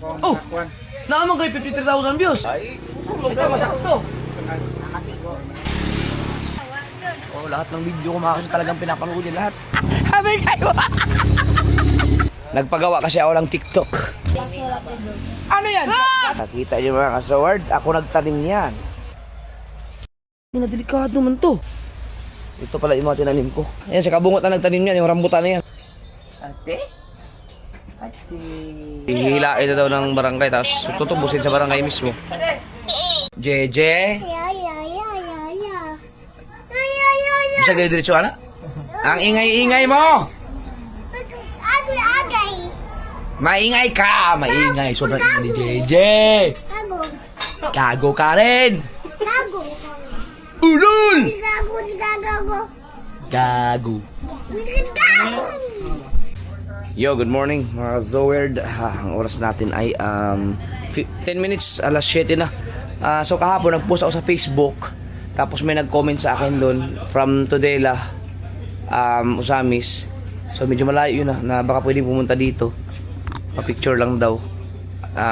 Oh! Naman kayo 53,000 views. Ay, Ito, masakto. Oh, lahat ng video ko mga kasi talagang pinapanood din lahat. Habi kayo! Nagpagawa kasi ako ng TikTok. Ano yan? Nakita niyo mga kasaward, ako nagtanim yan. Hindi na delikado man to. Ito pala yung mga tinanim ko. Ayan, sa kabungot na nagtanim yan, yung rambutan na yan. Ate? Ate? Hihilain na daw ng barangay, tapos tutubusin sa barangay mismo. Jeje? Bisa gaya diretso, anak? Ang ingay-ingay mo! Maingay ka! Maingay! Sobrang ingay ni Jeje! Gago ka rin! Ulul! Gago! Yo, good morning mga Zowerd. Ang oras natin ay 10 minutes, alas 7 na. So kahapon nag-post ako sa Facebook. Tapos may nag-comment sa akin doon from Tudela, Usamis. So medyo malayo yun na baka pwedeng pumunta dito. Pa-picture lang daw.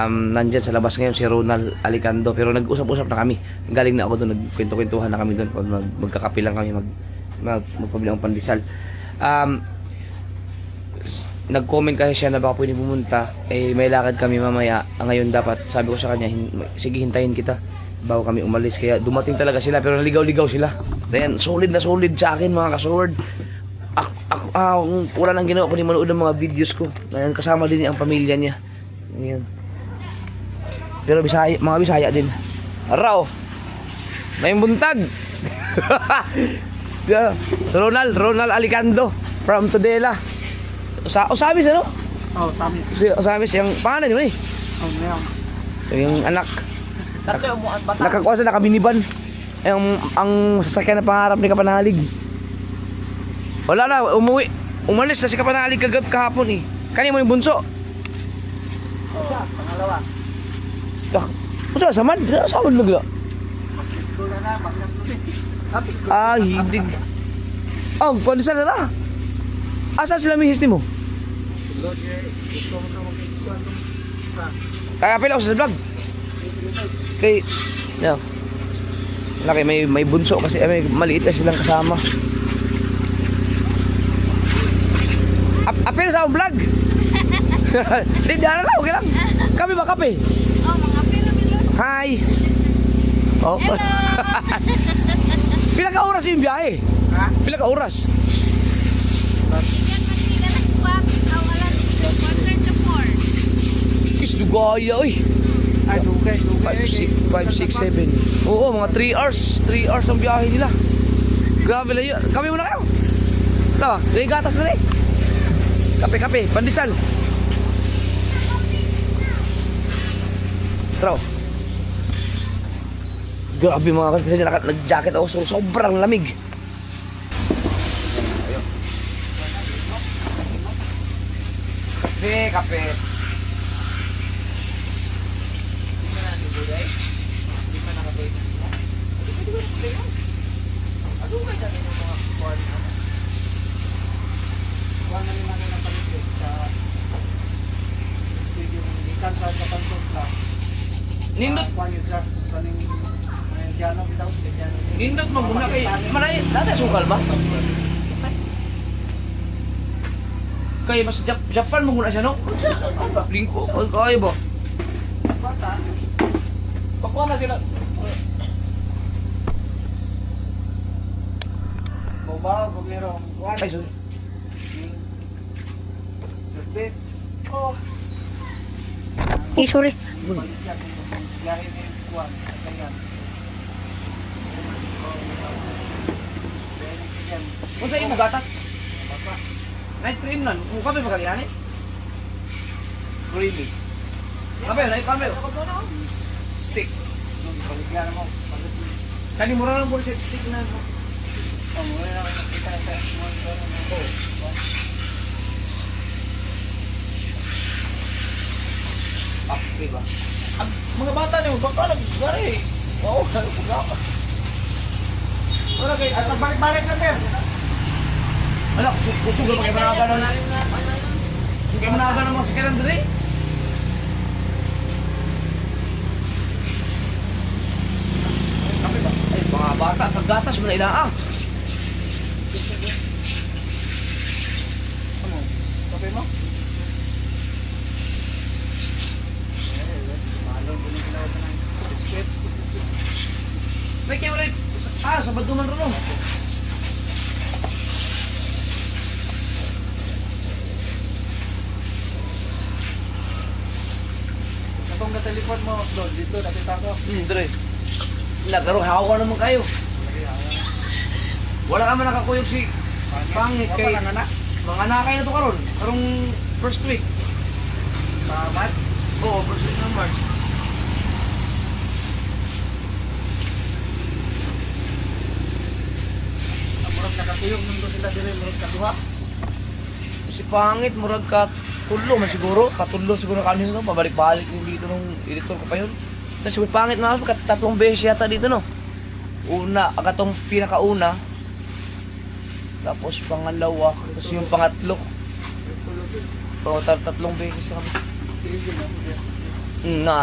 Nandyan sa labas ngayon si Ronald Alicando. Pero nag-usap-usap na kami. Galing na ako doon, nagkwento-kwentuhan na kami doon. Magkakapi lang kami, magpabili ng pandesal. Nag-comment kasi siya na baka pwedeng pumunta. Eh may lakad kami mamaya. Ngayon dapat, sabi ko sa kanya, sige hintayin kita bago kami umalis. Kaya dumating talaga sila pero naligaw-ligaw sila. Then solid na solid sa akin mga kasword. Wala nang ginawa ko ni manood ng mga videos ko. Ngayon kasama din ang pamilya niya. Ngayon. Pero Bisaya, mga Bisaya din. Araw. May buntag. Ronald Alicando from Tudela. Osamis ano? oh, samis. Si Osamis yung pangalan niyo eh. Oh, ngayon. Yung anak. Tatlo umuan bata. Nakakuha sa nakabiniban. Ang sasakyan na pangarap ni Kapanalig. Wala na, umalis na si Kapanalig kahapon eh. Kanya mo yung bunso. Pangalawa. Masa samad? Samad lagi na. School na, magnas. Ah, hindi. Oh, pandesal na ta. Asa sila mihis ni mo? Kaya pala ako sa vlog. Kay, no. Laki may bunso kasi may maliit na silang kasama. Apel sa vlog. Di dara na, okay lang. Kami ba kape? Oh, mga pilo-pilo. Hi. Oh. Hello. Pila ka oras yung biyahe? Ha? Pila ka oras? Yan, magpila na swap. Awalan, 1 to 4. Is dugaya oy. Ay, dugay. 5, 6, 7. Oo, mga 3 hours. 3 hours ang biyahe nila. Grabe lang yun. Kami muna kayo. Tawa, may gatas na rin. Kape, pandesal. Tara. Grabe mga kasi nag-jacket ako. Sobrang lamig. Kape. Nindot mo muna kay malay dati sukal ba? Kay mas Japan mo muna siya no? Lingko kay ba? Pakuha na sila. Bawa, bumero. Ay sorry. Service. Oh. Sorry. Yari ni Juan. Ayan. Kung sa imo gatas? Night train nun. Kung kami magaling Really? Kape, night kami. Stick. Paligyan mo. Kani mura lang po siya stick na. Oh, wala na nakita sa mo. Okay ba? Mga bata niyo, baka nag-gari. Oo, nag-gari. Wala kayo, at balik-balik sa sir. Ala, kusog na magkimanaga na. Magkimanaga na mga sikiran dali. Gatas mo na ilaang. Ano? Sabi mo? Malong ko nang ginawa ng biscuit. May kayo ulit. Sa baduman ron. Itong ka-teleport mo, doon, dito, nakita ko. Dre. Nagkaroon, hawa naman kayo. Wala ka man nakakuyog si Pangit kay Wala ka na? mga nakay na to karon. Karong first week. Sa March? Oo, first week ng March. Murag nakatuyog nung doon sila dire, murag kaduha. Si Pangit, murag ka tulo man siguro. Katulo siguro kanin no. Pabalik-balik yung dito nung editor ko pa yun. Tapos si Pangit mga tatlong beses yata dito no. Una, katong pinakauna. Tapos pangalawa. Tapos yung pangatlo. Oo, tatlong beses na kami. Sige mo.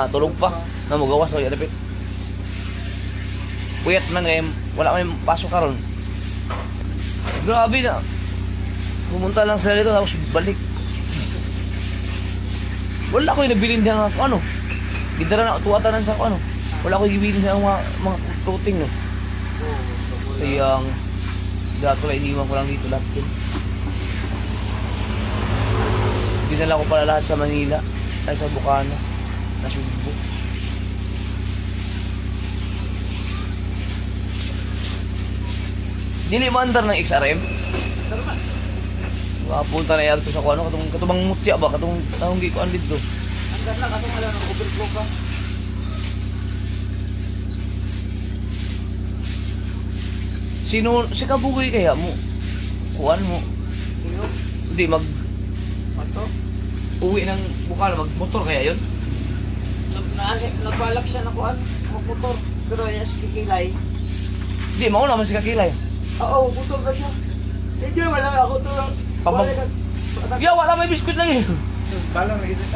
Tulog pa. Namugawas o yalapit. Puyat man ngayon. Wala may pasok karon. Grabe na. Pumunta lang sila dito tapos balik. Wala ko yung nabilin niya ng ano. Gidara na tuwatanan sa ano. Wala ko yung nabilin niya ng mga coating no. Sayang. Dato lang iniwan ko lang dito lahat yun. Dinala ko pala lahat sa Manila. Ay sa Bukana. Nasugbo. Dili mandar ng XRM. Punta na yan sa kuano katubang mutya ba katong gi ko andit do. Andar na katong wala ng overflow ka. Sino si Kabugoy kaya mo? Kuan mo. Tuyog. Hindi Mato. uwi ng Bukana magmotor kaya yun? Nagbalak siya na kuan, magmotor. Pero yan si Kikilay. Hindi mao naman si Kakilay. Oo, motor na siya. Hindi, wala ako to. Ya wala may biskuit lang eh. Balang na isa.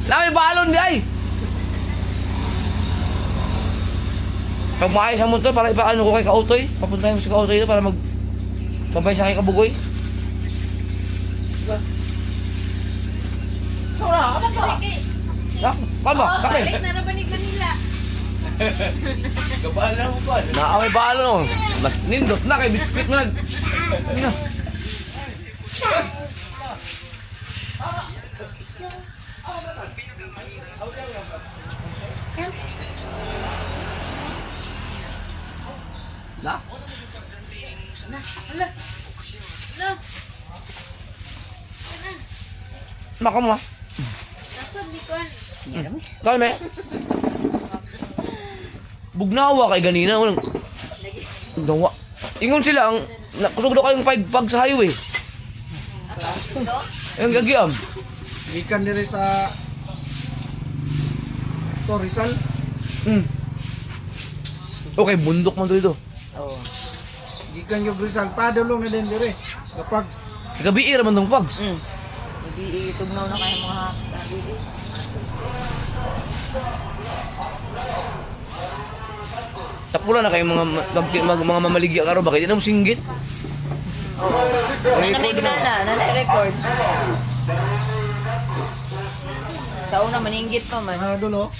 May balon di ay. Pag maayos ang motor para ipaano ko kay Kautoy, papuntahin ko si Kautoy para mag sabay siya kay Kabugoy. Wala, ano ka? Kalma, kaki. Balik na rabanig Manila. Gabala mo ba? Naamay balon. Mas nindot na kay biskuit mo nag. Ano? Na? Ala. Ala. Maka mo. Nasa bikuan. Kalme. Bugnawa kay ganina unang. Bugnawa. Ingon sila ang kusog daw kayong pag sa highway. Ang gagiam. Gikan dire sa Rizal. Okay, bundok man dito. Oo. Gikan yung Rizal, padulong na din dire. Kapag Gabi ra man tong pags. Hindi itugnaw na kayo mga kabili. Tapula na kayong mga mamaligya karo bakit di na mo singgit? Ano may ginana? Nana-record. Sa una maninggit pa man. dulo.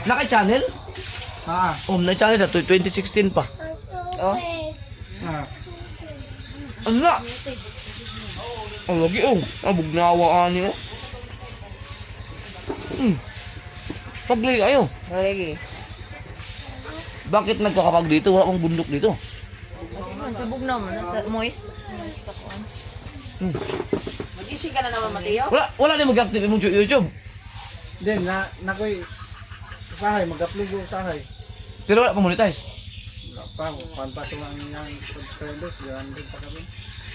Naka-channel? Na-channel sa 2016 pa. Oh. Ano na? Ang lagi bugnawa ani Paglay kayo. Lagi. Bakit nagkakapag dito? Wala akong bundok dito. Sa bugnaw mo, nasa moist. Mag-isig ka na naman, Mateo? Wala na mag-active mo sa YouTube. Then nakoy usahay mag-upload ko usahay. Pero wala pa monetize. Pan pa to ang yang subscribers, 100 pa kami.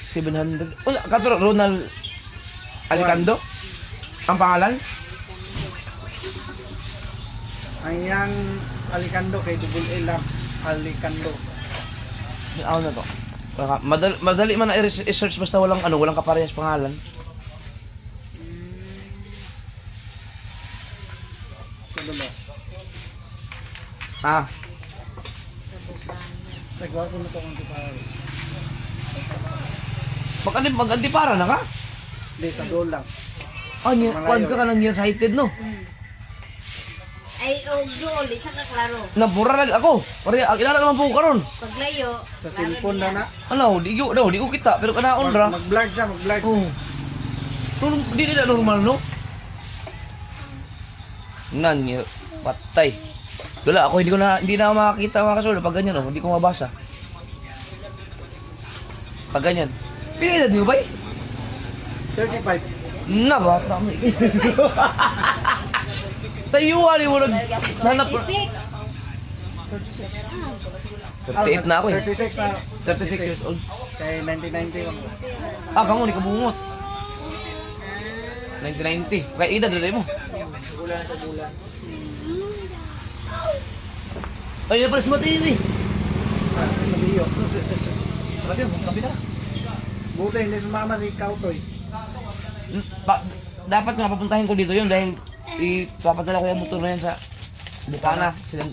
700. Wala katuro Ronald Alicando. Ang pangalan? Ang yang Alicando kay Double A lang. Alicando. Ano na to? Madali man na i-search basta walang kaparehas pangalan. Sa dulo. Ah, Nagawa ko na ito kung para. mag-antipara na ka? Hindi, sa goal lang. Ah, kuwan ka nang nearsighted, no? Ay, o dool, isa ka klaro. Nabura lang ako. Pare, kilala naman po karon. Paglayo, Sa cellphone na na. Ano, di ko kita, pero kanaon ra. Mag-vlog siya, mag-vlog. Oh. Di nila normal, no? Nan, patay. Wala, ako hindi na makakita mga kasunod pag ganyan, oh. Hindi ko mabasa. Pag ganyan. Pili edad niyo ba? 35. Na, bata mo. Sa iyo, ali mo naghanap. 36. 38 na ako eh. 36 na. 36 years old. Kay 1990 lang. Ah, kamu, di ka bungot. 1990. Kaya edad rin mo. Bulan sa bulan. Ay, yan pala si Matili. Nabiyo. Matili, kapi na. Buti, hindi sumama si Kautoy. Dapat nga papuntahin ko dito yun dahil ipapadala ko yung motor na yan sa Bukana. Silang,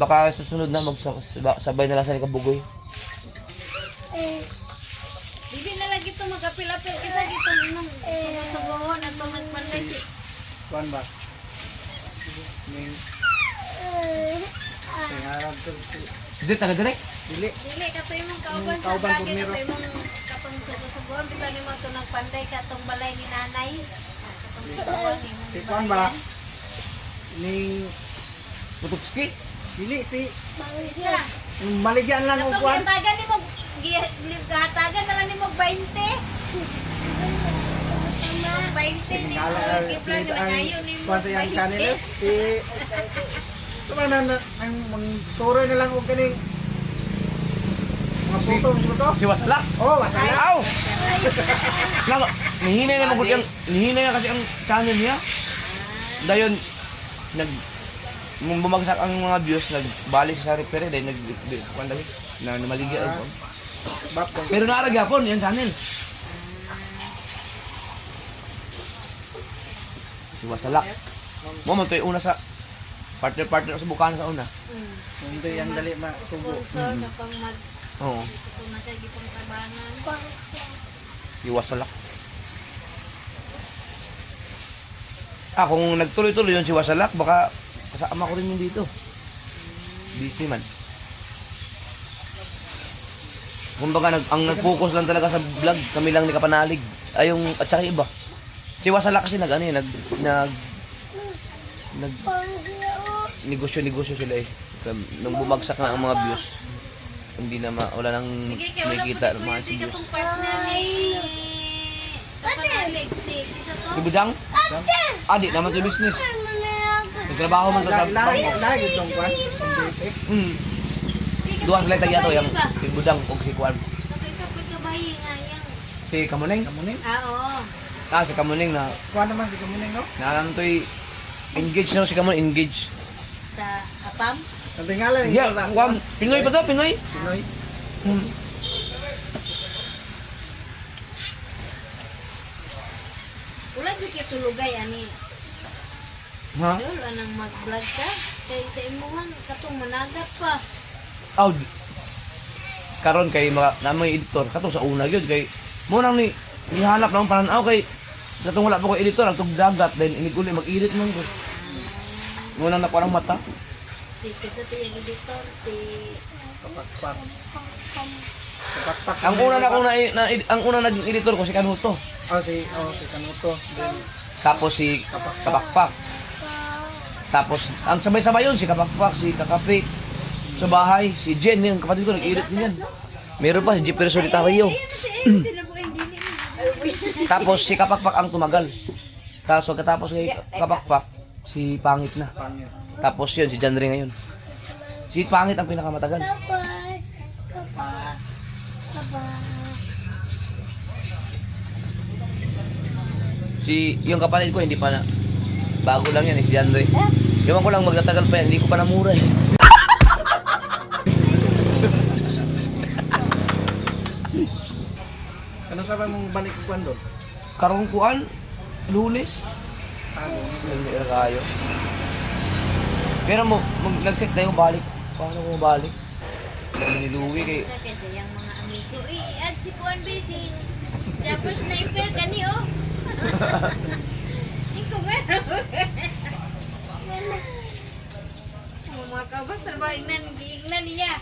baka susunod na magsabay na lang sa Kabugoy. Hindi na lagi ito mag-apil-apil kita dito nung subuhon at nagpanday. Kuan ba? May... Tingarap to. Hindi, taga-direct. Dili. Dili, katoy mong kauban sa Kauban, bagay, Pumiro. katoy mong katong subuhon. Di ba naman ito nagpanday ka itong balay ni nanay? Katong subuhon ni Si Kuan ba? Ning... Putupski. Dili, si... Maligya. Maligyan lang o Katong Kuan. gihatagan ni mo, gihatagan na lang ni mo 20. 20 ni mo, giplan ni ngayon ni mo Kuan sa yung channel eh. Si... Tuma na, ang suro na lang o kaning... Mga photo, mo to? Si Wasalak. Oh, masaya. Aw! Nako, nihinay na mo nihinay na kasi ang channel niya. Dayon, nung bumagsak ang mga views, nagbalik sa repair dahil na maligya ako. Bap, Pero naaragapon, yan channel. Si Wasalak. Mo man to'y una sa partner sa Bukana sa una. hindi yan dali masubo. sponsor kapag mag Oo, kung nasagi pang tabangan. si Wasalak. Kung nagtuloy-tuloy yun si Wasalak, baka kasama ko rin yun dito. Busy man. Kumbaga, ang nag-focus lang talaga sa vlog, kami lang ni Kapanalig. Ay, yung, at saka iba. Si Wasalak kasi negosyo sila eh. Nung bumagsak na ang mga views, hindi na wala nang nakikita ng mga Hindi ka views. tong partner ni Kapanalig. Si Si Budang? Di naman to business. Nagtrabaho man to sa Lahi bangko. itong Kuan. Hmm. Duha sila tagya to, yung si Budang o si Kwan. Kasi ito pagkabayi nga yan. Si Kamuning? Kamuning? Oo. Si Kamuning na Kuan naman si Kamuning, no? naalam to'y engaged na si Kamuning, engaged. Sa Apam. Ang tingala ni Yeah, Kwan, Pinoy pa to, Pinoy. Pinoy. Hmm. Wala di ka tulugay ani. Ha? Dol anang mag-vlog ka. Kay sa imuhan katong managat pa. Aw, karon kay namay editor katong sa una gyud kay mo nang ni ihanap lang pananaw kay katong wala pa ko editor ang dagat then inig-uli mag-edit man ko. Mo nang nakuha ng mata. Si kita tiyang editor si Kapakpak. Kapakpak. Ang una na ko ang una naging editor ko si Kanuto. Si Kanuto. Then, Tapos si Kapakpak. Tapos ang sabay-sabay yun si Kapakpak, si Kakapi. Sa bahay, si Jen, yung kapatid ko nag-edit din yan. Meron pa si Jipper Solitario. Tapos si Kapakpak ang tumagal. Tapos katapos kay Kapakpak, si Pangit na. pangit. Tapos yun, si Janre ngayon. Si Pangit ang pinakamatagal. Si, yung kapatid ko, hindi pa na, bago lang yan, si Janre. Ewan ko lang magtatagal pa yan, hindi ko pa namura eh. Ano sabi mong balik ko Kuan doon? Karungkuan, Lunes. Tago. Hindi kayo. Pero mo, nag-set tayo balik. Paano mo balik? Niluwi kay... Siya kasi yung mga amigo, add si Kuan Besi. Japper sniper kani oh. Ikaw meron. Mga kabas ba ignan niya.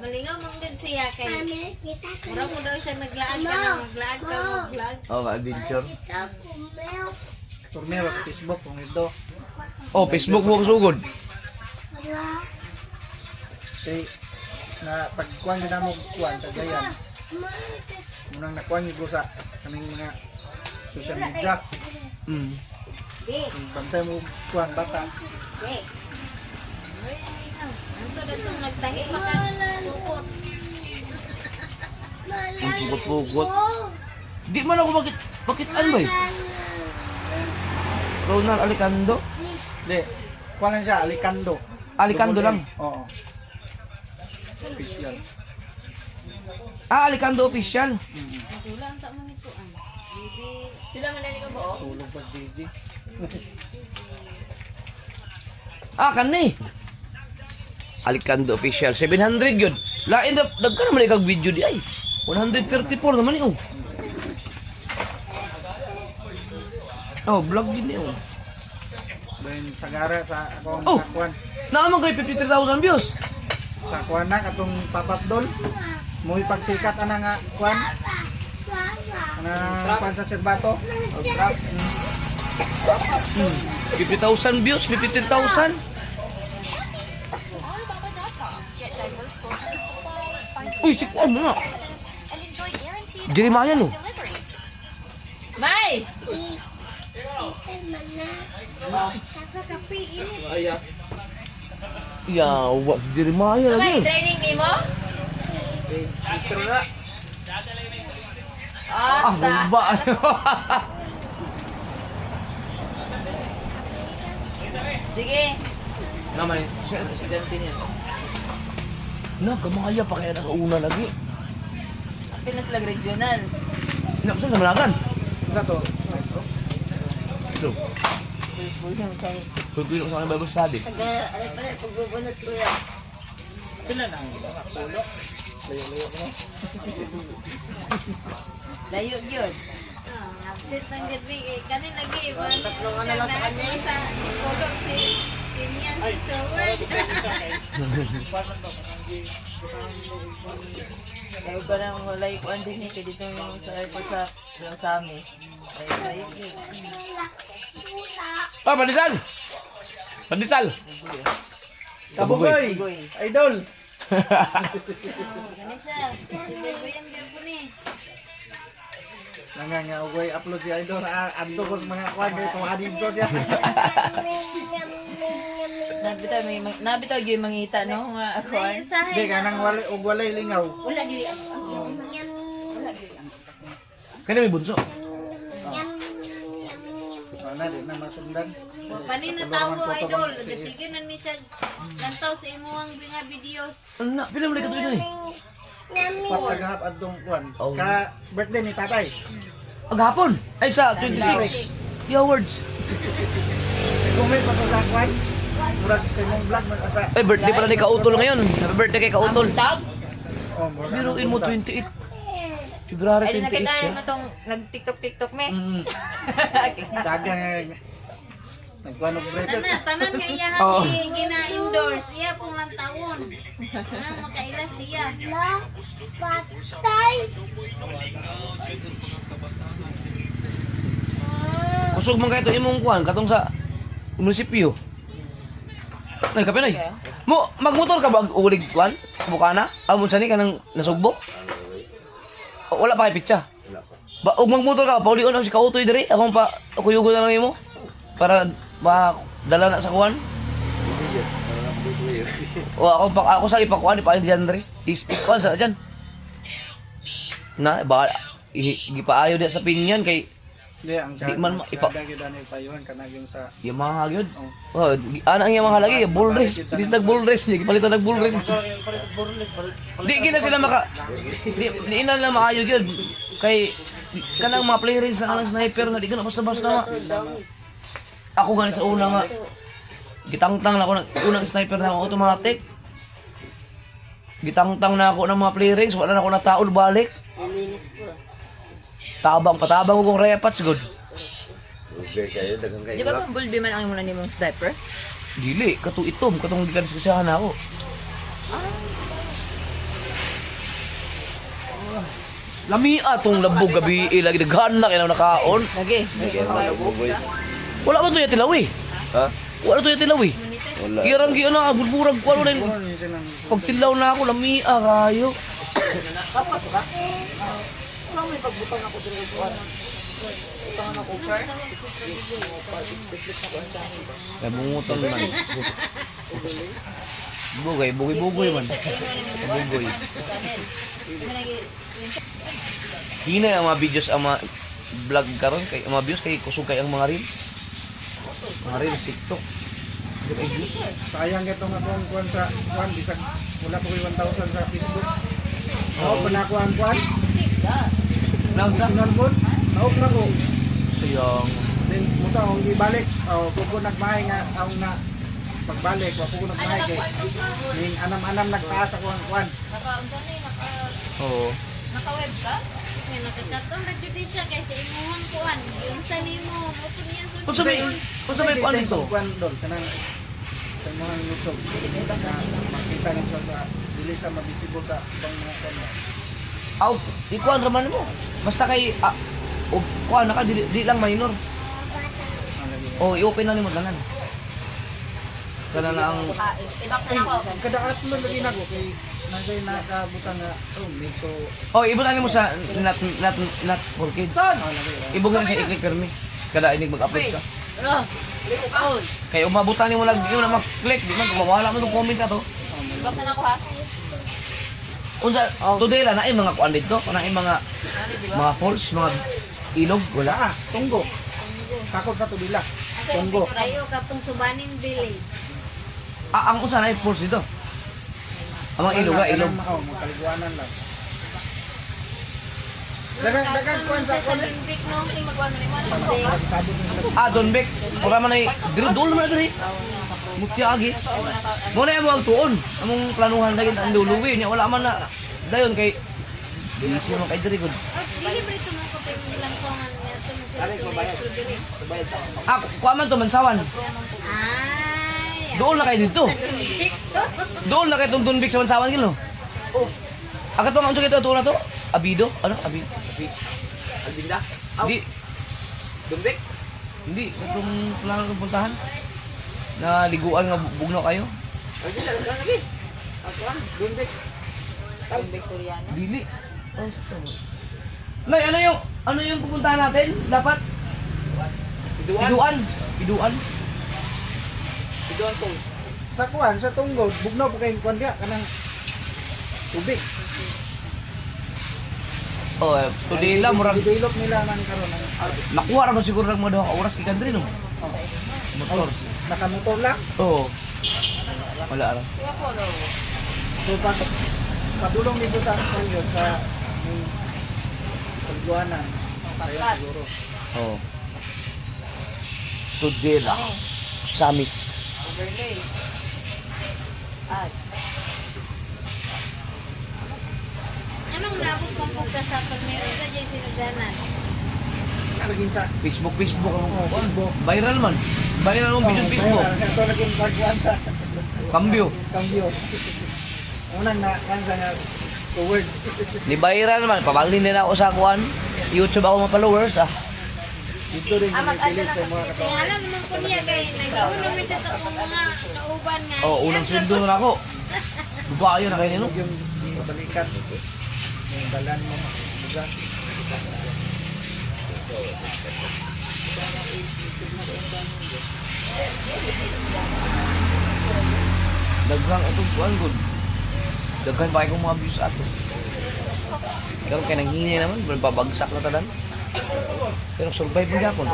Malingaw mong din siya kay. Mura mo daw siya naglaag ka na maglaag ka maglaag. Oh, adventure. Turme sa Facebook kung ito. Oh, Facebook mo sugod. Say na pagkuan din mo kuan tagayan. Munang nakuan ko sa kaming mga social media. Bantay mo kuan bata. Anto datong nagtahi makapukot. Ang pukot-pukot. Di man ako bakit ano ba eh? Ronald Alicando? Di, kuan lang siya Alicando. Alicando lang. Oo. Official. Ah, Alicando official. Kulang sa mga ito ah. Sila man dali ko ba? Tulog pa DJ. Ah, kani. Alicando official 700 yun. Lain na dagka naman ikag video di ay. 134 naman yun. Oh, vlog din yun. Ben sagara sa akong Oh! kuan. Naaman kay 53,000 views. Sa kuan na katong papat dol. Mo ipagsikat ana nga kuan. Ana kuan sa serbato. 50,000 views, 15,000. Uy, si Kuan mo na. Jeremiah no. May! Sa kape ini. Ya, what si Jeremiah lagi. Training ni mo? Mister na. Ah, ba. Sige. Naman, estudyante niya. Na, kamaya pa kaya nakauna lagi. Pinas lang regional. Na, saan sa Malagan? Sa to. So, Pwede mo sa'yo. pagpilok sa aking Bible study. Taga, ano pala, pagbubunot ko yan. Pila na ang pulo. Layo-layo mo. Layo yun. Absent ng gabi. Kanin lagi. Tatlong ano lang sa kanya. Sa tulog si Kenyan si Soward. Ayaw ko nang walay ko din ni kaya dito yung sa airport sa amin. Layo yun. Ah, Pandesal! Pandesal! Kabugoy. Kabugoy. Idol. Ganun siya. Si Beboy ang gapo ni. Nangangaway upload si Idol. Adto ko sa mga kuan kay kung adito siya. Nabitaw yung mangita no nga ako. Di kanang walay og walay lingaw. Kaya may bunso. Ana di na masundan. Panin na tawo idol. Sige na ni siya. Lantaw sa imuhang mga videos. Ano, pila mo ka ito eh. Patagahap adtong kuan. Oh. Ka birthday ni tatay. Maghapon! Ay, sa 26. The awards. Comment pa to sa kuan. Murag sa imong vlog man asa. Ay, birthday pala ni Kautol ngayon. Happy birthday kay Kautol. Oh, murag. Biruin mo 28. February Ay 28 nakita siya. mo tong nag-TikTok me. Dagang nagkuan og birthday. Tanan nga iya Oo. gina-endorse. Iya pong lang taon. Makaila siya. Kusog man kayo ito imong kuhan, katong sa munisipyo. Ay, kape nay. Mo, magmotor ka ba ulig kuhan? Bukana? Amon sa ni ka nang nasugbo? O, wala pa kay pitsa? Ba, ug magmotor ka, paulion ako si Kautoy diri. Ako pa, kuyugo na lang imo. Para dala na sa kuhan. O, ako sa ipakuhan, ipain diyan diri. Kuhan sa dyan. Na, baka, gipaayo diya sa pinyan kay Di ang Di man ipa- dagi dani payuhan kanag yung sa Yamaha gyud. Oh, ana ang Yamaha lagi, bull race. Dis nag bull race, gipalitan nag bull race. Di gina sila maka di ina na maayo gyud. Kay kanang mga players na kanang sniper na di ka na basta-basta ma. Ako galing sa una nga. Gitangtang na ako ng unang sniper na ako automatic. Gitangtang na ako ng mga play rings, wala na ako nataol balik. Nilinis po. Patabang ko kong repats good. Di ba kung bulbi man ang muna ni mong sniper? Dili, kato itom, katong gikan sa ako. Lami atong labog gabi lagi daghan na kay nakaon. Lagi. Wala man to ya tilawi. Ha? Wala to ya tilawi. Wala. Kirang gi ana bulburag ko ano rin. Pag tilaw na ako lami kayo. Kaya bungutan man. Bugay man. Bugay. Hina ang mga videos ang mga vlog karon kay ang mga views kay kusog kay ang mga reels. Mga reels TikTok. Kay views. Sayang itong akong kuwan sa kuwan, bisag wala po kayo 1,000 sa Facebook. Ako pa na ako ang kuwan, Naon sa sinalbon, naok na ko. sayang. Then, muta akong ibalik, kuko nagmahay nga, akong na pagbalik, wako ko nagmahay kay ning anam-anam nagtaas ako ang kuwan. Oo. Naka-web ka? May nakakatong na siya kay sa imuhang kuhan. Yung sa nimo, bukod niya Kung sa may kuan dito. Kuwan doon, kanang sa mga YouTube. Na makita niyo siya sa, dili sa mabisible sa ibang mga kuwan. Out, ikuan raman mo. Basta kay kuan naka di lang minor. Oh, i-open na nimo langan. Kana na ang Kadaas mo lagi na ko kay nagay nakabutan nga dito. oh, ibutan nimo sa not for kids. Ibugan sa i-click permi. Kada inig mag-upload ka. Kay umabutan nimo lang di mo na mag-click, di man mawala mo tong comment ka to. Bakit na ako ha? Unsa today lang na mga kuan dito, na mga falls, mga ilog wala. Tunggo. Takot ka to bila. Tunggo. Rayo kapong subanin village. Ang usa na falls dito. Ang mga ilog, ilog. Oo, magkaliguanan lang. Dagang kuwan sa kuwan. Big no, kay magwano ni mo. Donbek. Wala man ay dul man diri. Mutya agi. Mo na mo ang tuon. Among planuhan lagi ang luluwi niya wala man na dayon kay busy man kay diri gud. Dili ba ito mo kapag lang kongan niya Ah, kuha man to mansawan. Ay. Doon na kay dito. Doon na kay tong Donbek sa mansawan kilo. Oh. Akat mo ang unsa kito tuon na to? Abido? Ano? Abido? Albinda? Di. Donbek? Hindi, itong plano kong puntahan. Na liguan nga bugno kayo. Victoriano. Dili. Oh, sorry. Nay, ano yung pupuntahan natin? Dapat Piduan. Sa kuwan, sa tunggo, bugnaw po kayong kuwan diya kanang tubig. Oh, today lang murag Develop nila man karon ng nakuha ra man siguro ng mga 2 oras ikan diri no. Motor. nakamotor lang. Oo. Wala ra. So padulong dito sa kuwan sa kaliguanan. Kaya siguro. Oo. Today lang. Samis. Overlay. Anong nabot mong pugka sa pagmero sa dyan sinudanan? Naging sa Facebook viral man. Viral mo video Facebook. Ito naging pagkuhan sa Cambio. cambio. Unang na kansa nga word. Ni viral man. Pabalin din ako sa kuan. YouTube ako mga followers ah. Dito rin yung pilit sa mga Kaya alam naman ko niya kay nag-uno mi siya sa kung mga nauban nga. Oh, unang sweldo na ako. Duba kayo na kayo nino. yung pabalikat. Yung balan mo. Diba? Daghang itong kuan good. Daghan pa kayong mga views ato. Pero kaya nanghinay naman, babagsak na talan. Pero survive mo yapon.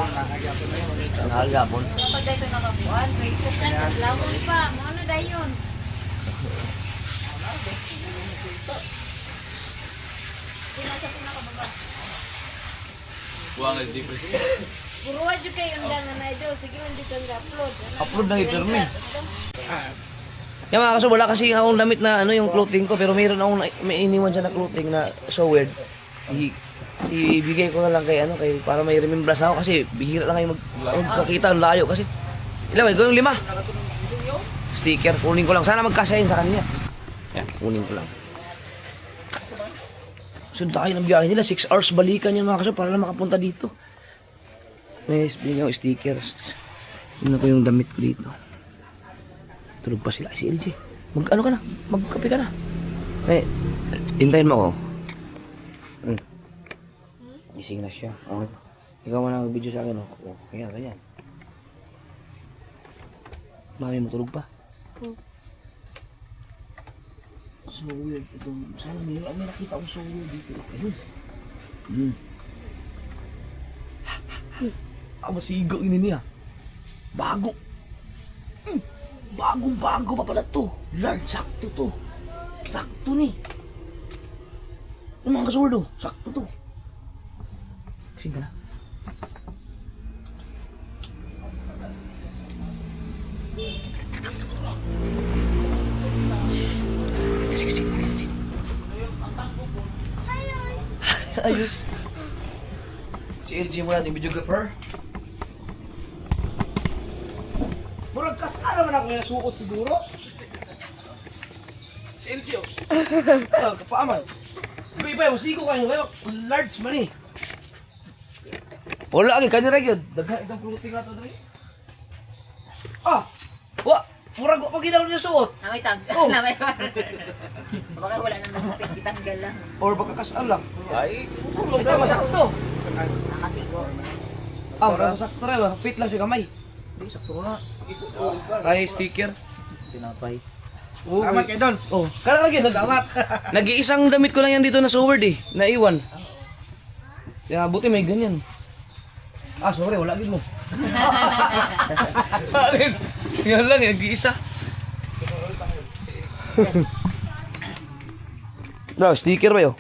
Nahal yapon. Kapag dahito nakabuan, may kukan, lawon pa. Ano dayon? Sino sa pinakababa? Buang as different. Puro wa jud kay undangan na idol. Sige man di kang upload. Upload na ipirmi. Yan mga kaso, wala kasi akong damit na ano yung clothing ko, pero mayroon akong may iniwan siya na clothing na so weird. Ibigay ko na lang kay ano, kay para may remembrance ako kasi bihira lang kayo magkakita, ang layo kasi. Ilan ba? Gawin 5. Sticker, kunin ko lang. Sana magkasya yun sa kanya. Yan, kunin ko lang. Sunta kayo ng biyahe nila, 6 hours balikan yun mga kaso para lang makapunta dito. May yung stickers. Yun ako yung damit ko dito. Tulog pa sila si LJ. Mag-ano ka na? Magkape ka na. Eh, hintayin mo ako. Gising na siya. Okay. Ikaw man ang video sa akin. Oh. Kaya, ganyan. Mami mo tulog pa? So weird. Itong, sana may nakita ko so weird dito. Ayun. Masigaw ini niya. Bago. Bagong-bago pa pala to. Lord, sakto to. Sakto ni. Yung mga kasurdo, sakto to. Kasing ka na. Kasing. Ayos. Si LG mo natin, videographer. Murag kasara man ako yung nasuot siguro. Si LG oh. Kapaaman. Iba-iba, masigo kayo. Large man eh. Wala agad, kanira yun. Daghan itong clothing nga ito doon. Ah! Murag pag ginaw niya suot. Namay tag. Oh. Namay. Baka wala nang napit itanggal lang. Or baka kasal lang. Ay, ito masakto. Nakasigo. Masakto rin ba? Fit lang siya kamay. Hindi, sakto na. Ay, sticker. Tinapay. Oh, Salamat kay Don. Oh, kala lagi nag-iisang damit ko lang yan dito na sword eh, naiwan. Kaya buti may ganyan. Ah, sorry, wala gid mo. Yan lang, nag-iisa. Daw, sticker ba 'yo?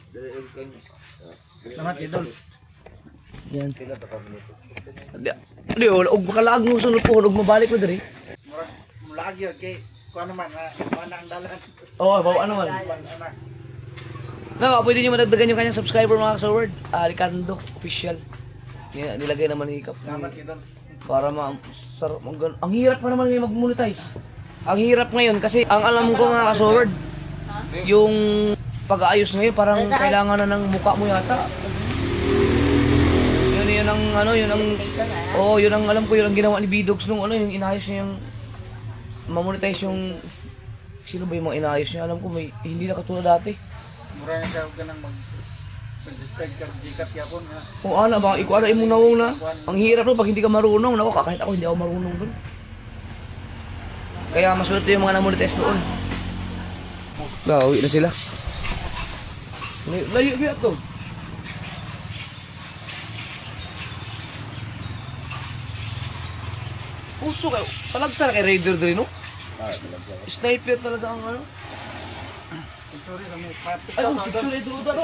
Salamat kay Don. Yan. Di, wala og bakalag mo sunod ko, og mabalik mo diri. Murag yun kay kuan naman na ang dalan. Oo, ano man. Naka, pwede nyo madagdagan yung kanyang subscriber mga kasaward. Alicando official. Nilagay naman ni Kap. Salamat kay Don. Para sarap ang hirap pa naman ngayon mag-monetize. Ang hirap ngayon kasi ang alam ko mga kasaward, yung pag-aayos ngayon parang kailangan na ng mukha mo yata. Yun ang ano, yun ang alam ko, yun ang ginawa ni Bidogs nung ano, yung inayos niya yung mamonetize yung sino ba yung mga inayos niya, alam ko may hindi na katulad dati. Mura na siya ganang mag-subscribe ka Gcash yapon nga. Kung ano ba, ikaw ano imong nawong na. Ang hirap no pag hindi ka marunong, nako kahit ako hindi ako marunong doon. Kaya maswerte yung mga namonetize noon. Uwi na sila. Layo biya to. Puso kayo. Talagsa na kay Raider dali no? Sniper talaga ang ano. Sorry kami patik. Ay, picture ito ito no?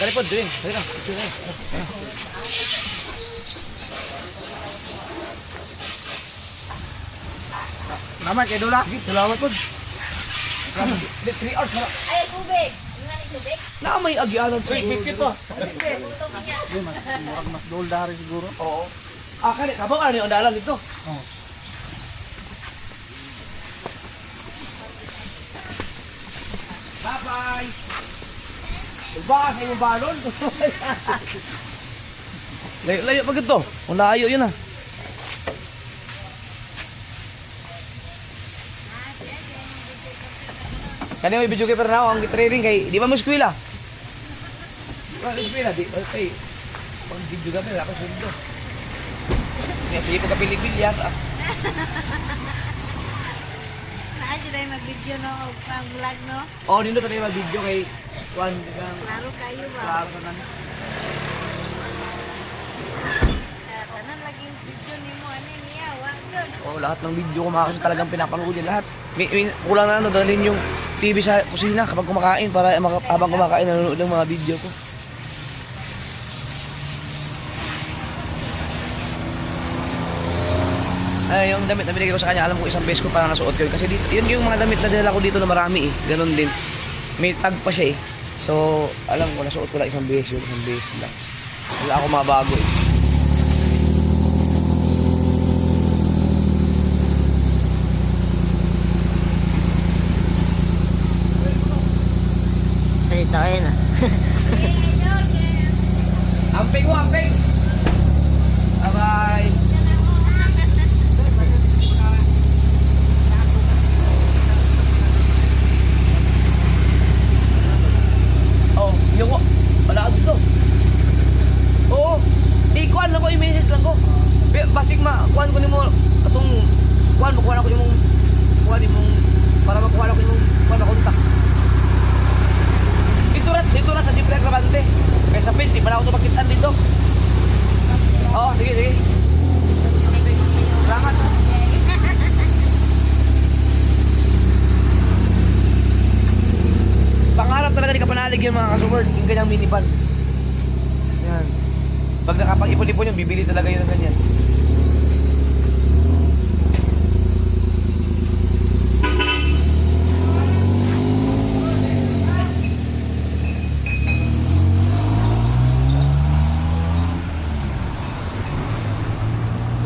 Kali po din. Kali na. Picture na. Salamat kay Dula. Salamat po. 3 hours na. Ay, tubig. Nga ni tubig. Na may agianan ko. Biscuit to. Puto niya. Murag mas dolda rin siguro. Oo. Kani kabang ano yung dalan dito? Oh. Bye-bye. Baka sa inyong balon. Layo pa gito. Kung layo yun ah. Kani may video keeper na ako, ang training kay, di ba mo eskwela? Di ba mo eskwela? Di ba kay, pag video keeper, ako sundo. Kasi po kapili-pili yata. Saan sila yung mag-video no? Pang vlog no? Oo, dito tayo mag-video kay Juan. Klaro kayo ba? Klaro na. Tanan laging video ni mo. Ano niya? Wag yun. Oh, lahat ng video ko mga kasi talagang pinapanood yan lahat. Kulang na ano, dalhin yung TV sa kusina kapag kumakain para habang kumakain nanonood ng mga video ko. Ay, yung damit na binigay ko sa kanya, alam ko isang beses ko para nasuot yun. Kasi dito, yun yung mga damit na dinala ko dito na marami eh. Ganon din. May tag pa siya eh. So, alam ko, nasuot ko lang isang beses yun. Isang beses lang. Wala ako mabago eh. Salita kayo na. Amping mo, amping! Bye-bye! Oh, yung ko. Wala ka dito. Oo. Ikuan lang ko, i-message lang ko. Basig kuan ko ni mo. Atong, kuan, makuha ko ni mong, para makuha ko ni mong, kuan na kontak. Dito na sa Jeep Reclamante. Kaya sa face, di pa na ako ito magkitaan dito. Oo, sige. Salamat. Pangarap talaga ni Kapanalig yun mga kasubord, yung ganyang minivan. Yan. Pag nakapag-ipon-ipon yun, bibili talaga yun ng ganyan.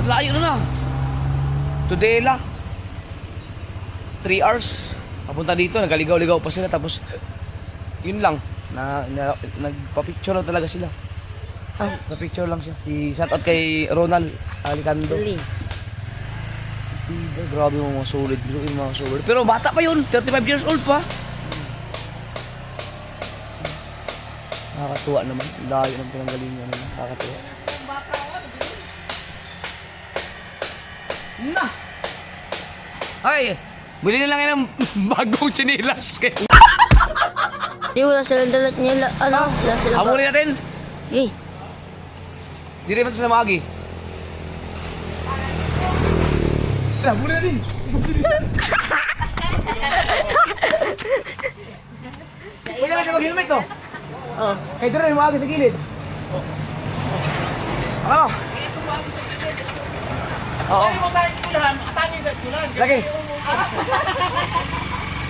Layo na. Tudela. 3 hours. Papunta dito, nagaligaw-ligaw pa sila. Tapos, yun lang. Nagpa-picture lang talaga sila. Nagpa-picture lang siya. Shoutout kay Ronald Alicando. Grabe mo mga solid. Pero bata pa yun. 35 years old pa. Nakakatuwa naman. Layo ng pinanggalingan nila. Nakakatuwa. Na! Ay! Bili na lang yan ng bagong chinilas. Di wala silang dalat niya. Ano? Wala sila ba? Hamulin natin! Eh. Di rin man sila magi. Hamulin natin! Pwede naman siya mag-helmet to. Oh. Kaya di rin magi sa gilid. Ano? Oo. Lagi mo sa eskwelahan, atangin sa eskwelahan. Lagi.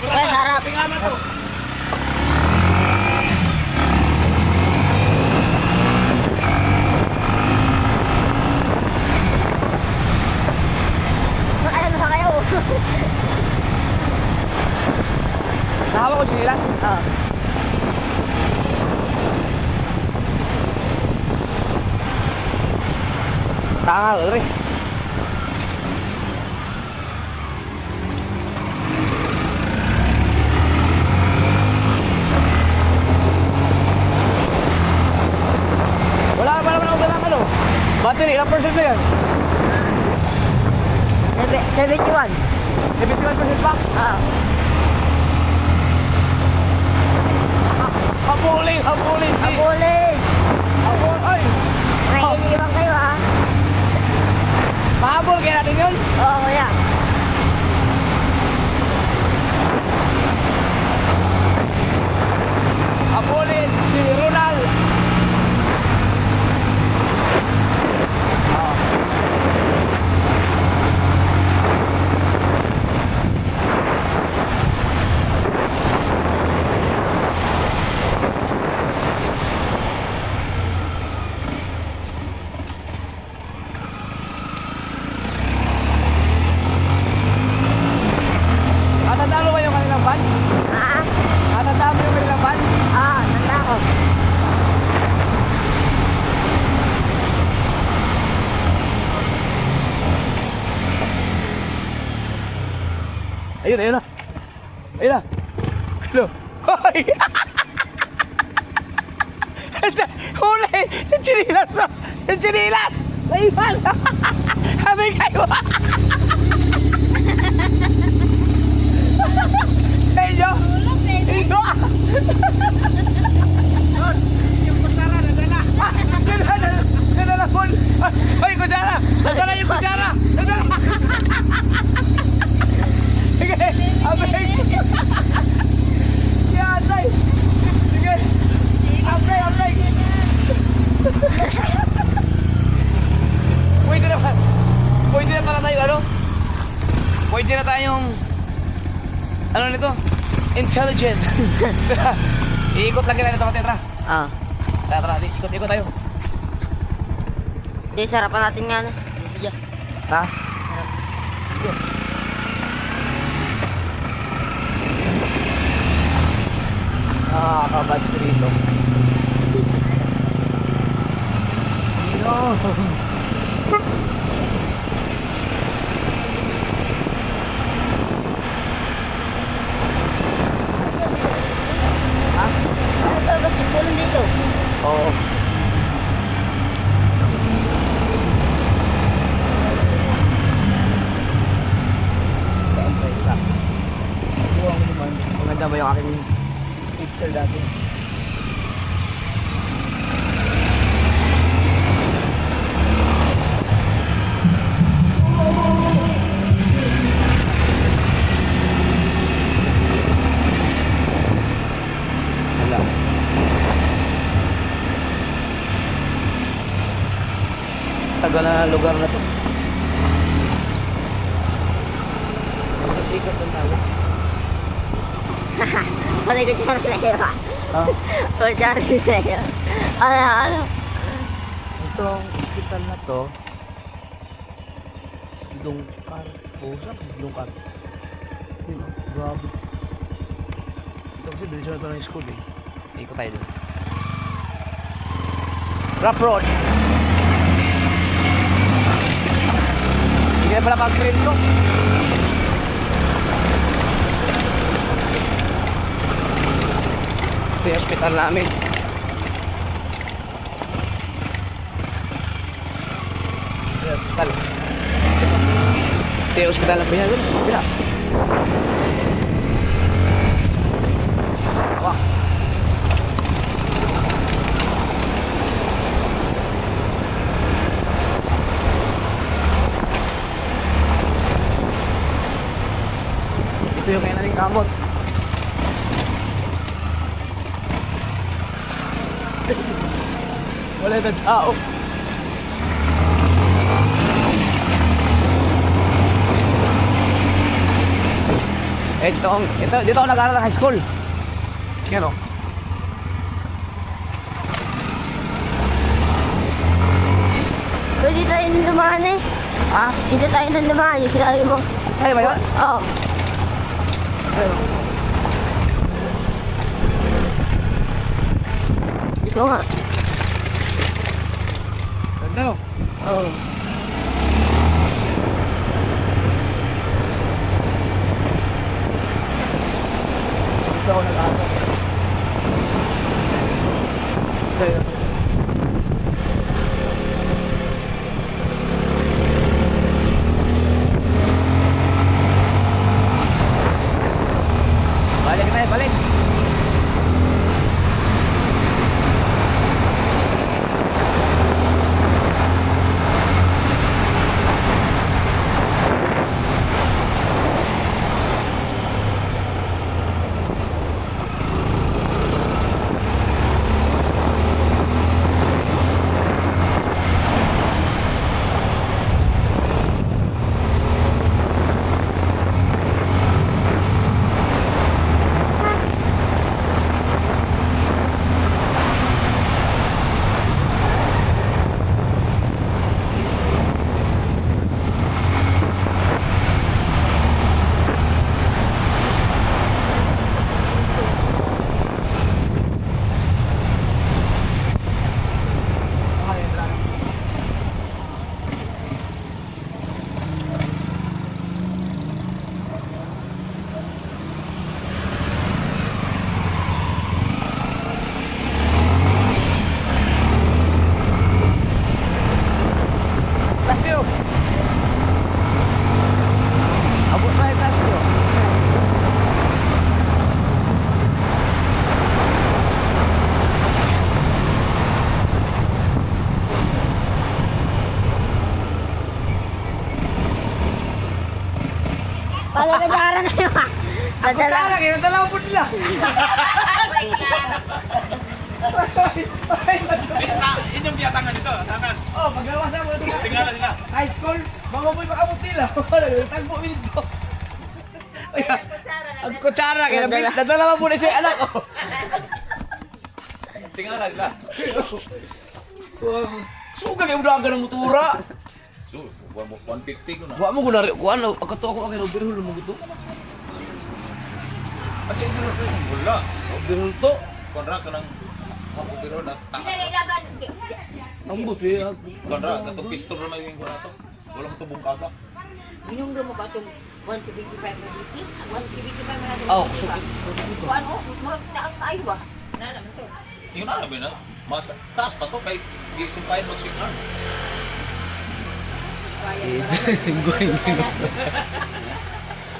Kaya sarap. Pingaman to. Ano sa kayo? Nahawa ko chinilas? Oo. Tanga, rin. Wala pa naman ako dalang ano. Battery, ilang percent na yan? 71. 71% pa? Oo. Habulin si! Abulin! Habul, ay! May iniwan kayo ha? Pahabol kaya natin yun? Oo, kuya. Habulin si Ronald! Tatandaan mo ba yung kanilang van? Ha? Tatandaan mo yung kanilang van? Ah, tanda ko. Ayun na. Ayun na. Hello. Hoy! Huli! Yung chinilas! Yung chinilas! Naipan! Sabi kayo! Sa inyo! Inyo! Yung kutsara, nadala. Nadala po! Ay, kutsara! Nadala yung kutsara! Nadala! pwede na tayong ano nito? Intelligent. Iikot lang kita nito mga tetra. Ah. Tara, ikot tayo. Di, sarapan natin nga na. Diyan. Ha? Kabad ko dito. Ano ba basketball dito? Oo. Maganda ba yung aking picture dati? Wala. Tagal na lugar na to. Ikot ng tao. Palikot ka na sa'yo. Ah, Or dyan sa'yo. Ano? itong hospital na to. Sidong car. Saan sidong car? Yun, oh, grabe. Ito kasi diretso na ito ng school eh. Ikot tayo doon. Rough road. Hindi na pala pag-green to. Ito yung hospital namin. Ito yung hospital. Ito yung hospital ng Pinagol. Pila. Wah. Ito yung kaya namin kamot. Wala na tao. Dito ako nag-aaral ng high school. Yan o. Pwede tayo nang dumaan eh. Ha? Dito tayo nang dumaan. Yung sinabi mo. Ay, ba yun? Oo. Ayun. Dito nga. Ganda o. Oo. Dito ako nag-aaral. Ayun. Balik tayo, balik. Last view. Abot na yung last view. Palagadaran na yun. Sana kayo, dalawang po nila. Inyong biyatangan dito, tangan. Oh, paglawas ako ito. Tingnan sila. High school, mga boy makabot nila. Tagpo dito. Ang kutsara, kaya nadala mo muna siya anak ko. Tingnan lang. Suga kayo udah ka ng motora. So, 150 ko na. Wa mo ko na rin. Kuan, ako akin ng birhul mo gusto. Kasi ito na rin. Wala. Birhul to. Konra ka ng makupiro na takas. Ang buti. Konra, katong pistol na may wing ko na to. Wala mo ito bungkaga. Minungga mo ba itong 175 na diti? 175 na natin. Oh, sukit. Kuan mo, murag taas kayo ba? Na naman to. Yun na namin na. Mas taas pa to kay gisumpahin mag-swing arm.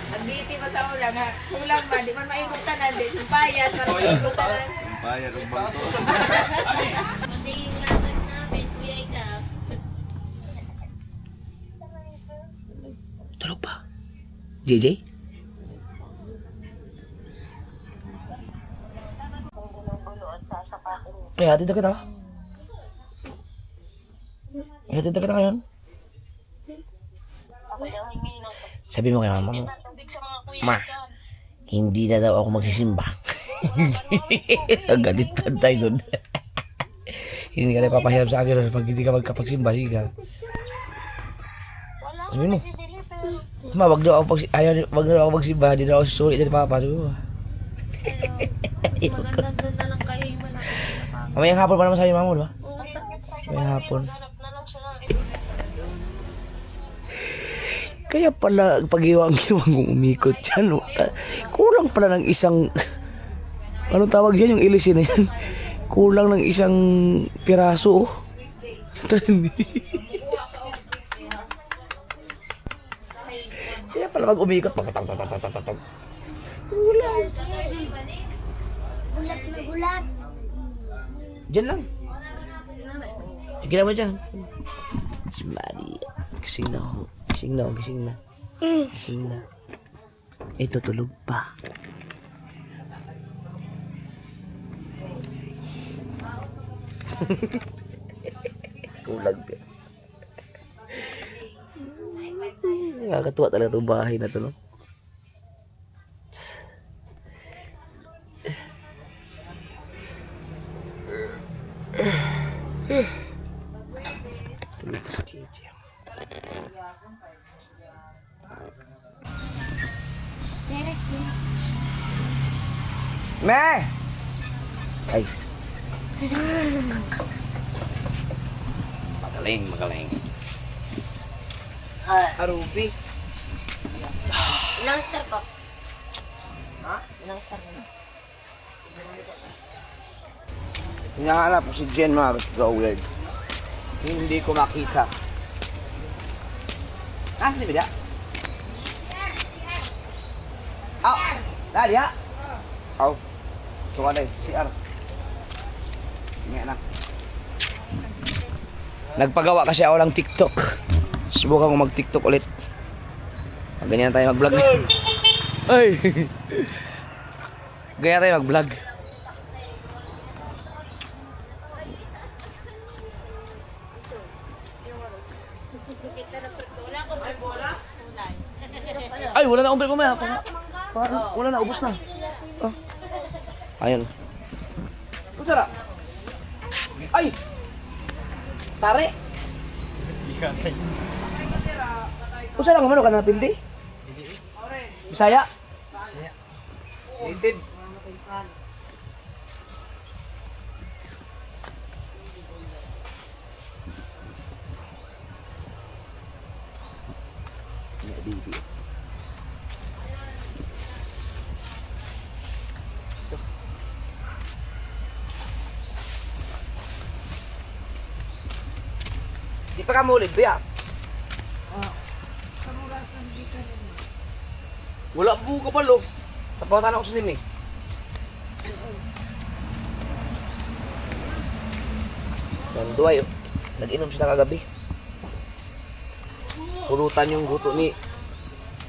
Ang biti pa sa ulang ha. Ulang ba, di man maibutan na din. Yung payas, para maibutan na. Bayad ang bangto. Magiging laban namin, Kuya Idap. Tulog pa. JJ? Kaya hatid na kita. Hatid na kita ngayon. Sabi mo kay mama mo, Ma, hindi na daw ako magsisimba. Sa galitan tayo doon. Hindi ka na papahirap sa akin pag hindi ka magkapagsimba. Sige ka. Sabi mo, Ma, wag daw ako magsimba. Hindi daw ako susuri sa papa. Sabi mo. Maganda doon na lang kayo yung malaki. Mamayang hapon pa naman sa'yo, mama, di ba? Mamayang hapon. Kaya pala pag-iwang-iwang kong umikot dyan. Kulang pala ng isang... Anong tawag dyan? Yung ilisin na yan. Kulang ng isang piraso. Kaya pala pag umikot. Gulat na gulat. Diyan lang. Sige naman dyan. Si Maria. Gising na ako. Gising na. Gising na. Ito tulog pa. Kulag ka. Nakakatuwa talaga itong bahay na ito, no? Tulog pa si JJ. Meres din. Me! Ay. Magaling. Arubi. Ilang star po? Ha? Ilang star mo? Hinahanap ko si Jen, mga so weird. Hindi ko makita. Ah, sino ba? Aw! Dali ha! Aw! Suka na CR. Ngayon na. Nagpagawa kasi ako ng TikTok. Subukan ko mag-TikTok ulit. Ganyan tayo mag-vlog. Ay! Ganyan tayo mag-vlog. Ay, wala na umbre pa maya. Parang wala na, ubos na. Oh. Ayun. Ang sarap. Ay! Tare! Usa lang man ka na napindi? Bisaya? Native. Di pa ka maulit, kuya. Wala po ka palo. Tapatan ako sa nimi. Nanduay, nag-inom siya kagabi. Pulutan yung guto ni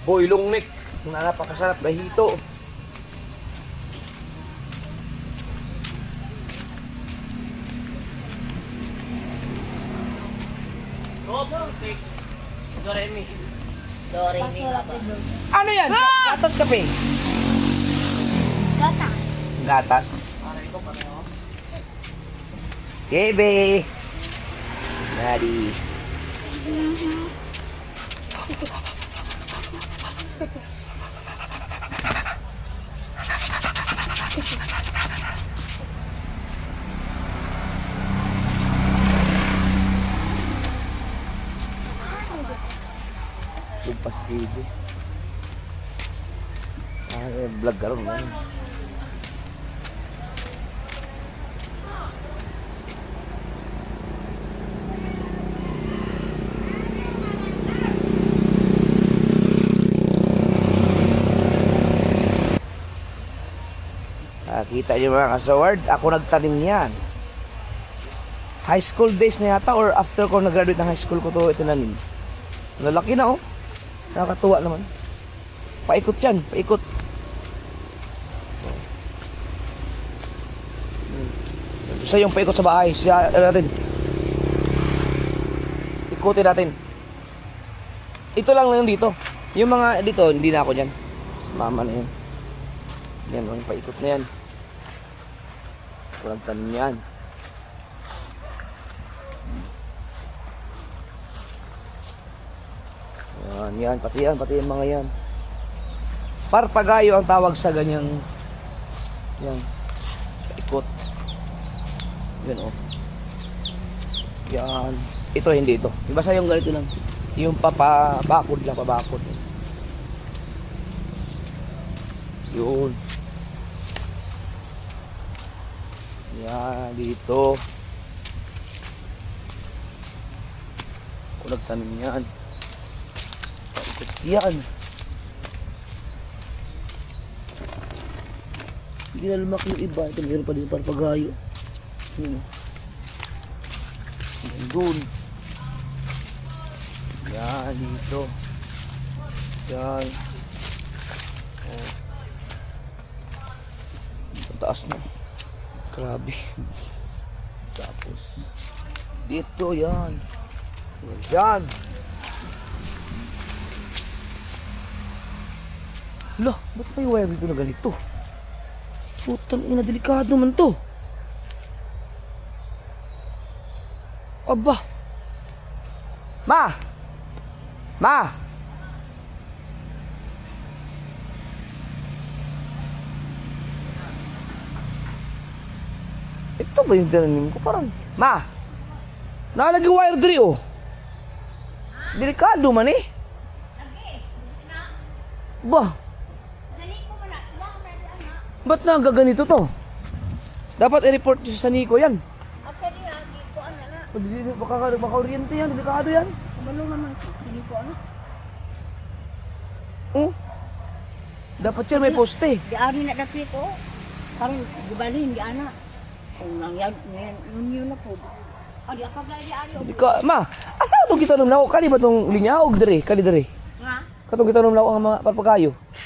Boy Longnek. Napakasarap na hito. Doremi. Dore, mi baba. Ano yan? Gatas kape? Gata. Gatas. Kebe. Nari. Lupas kebe. Vlog karon man. Kita nyo mga kasaward, ako nagtanim yan. High school days na yata or after ko nag-graduate ng high school ko to itinanim. Lalaki na oh. Nakakatuwa naman. Paikot yan, paikot. Isa yung paikot sa bahay. Siya natin. Ikutin natin. Ito lang lang dito. Yung mga dito, hindi na ako dyan. Mama na yan. Yan, yung paikot na yan. Walang tanim yan. Yan, pati yung mga yan. Parpagayo ang tawag sa ganyang yan. Ikot. Yan oh. Yan. Ito hindi ito. Basta yung ganito lang. Yung papabakod lang, pabakod. Yun. Yan, dito. Ako nagtanim yan. Paikot yan. Hindi na lumaki yung iba. Ito mayroon pa din parpagayo. Yun. Yan doon. Yan, dito. Yan. Oh. Taas na. Grabe. Tapos dito yan. Yan. Lah, ba't may wire dito na ganito? Putang ina, delikado man to. Aba. Ma! Ma! Ito ba yung tinanim ko? Parang, ma! Nakalagay wire diri oh. Delikado man eh. Ba? Ba't nagaganito to? Dapat i-report sa Nico yan. Baka oriente yan, delikado yan. Kumalo naman, sini ko ano? Oh. Dapat yan may poste. Di ari na dapit ko. Parang gubalin, di ana. Kung nangyag, yun na po. Adi, akabla di ari. Ma, asa itong kita nung lako? Kani ba itong linya o dire? Kani dire? Nga? Katong kita nung lako ang mga parpagayo. Ano?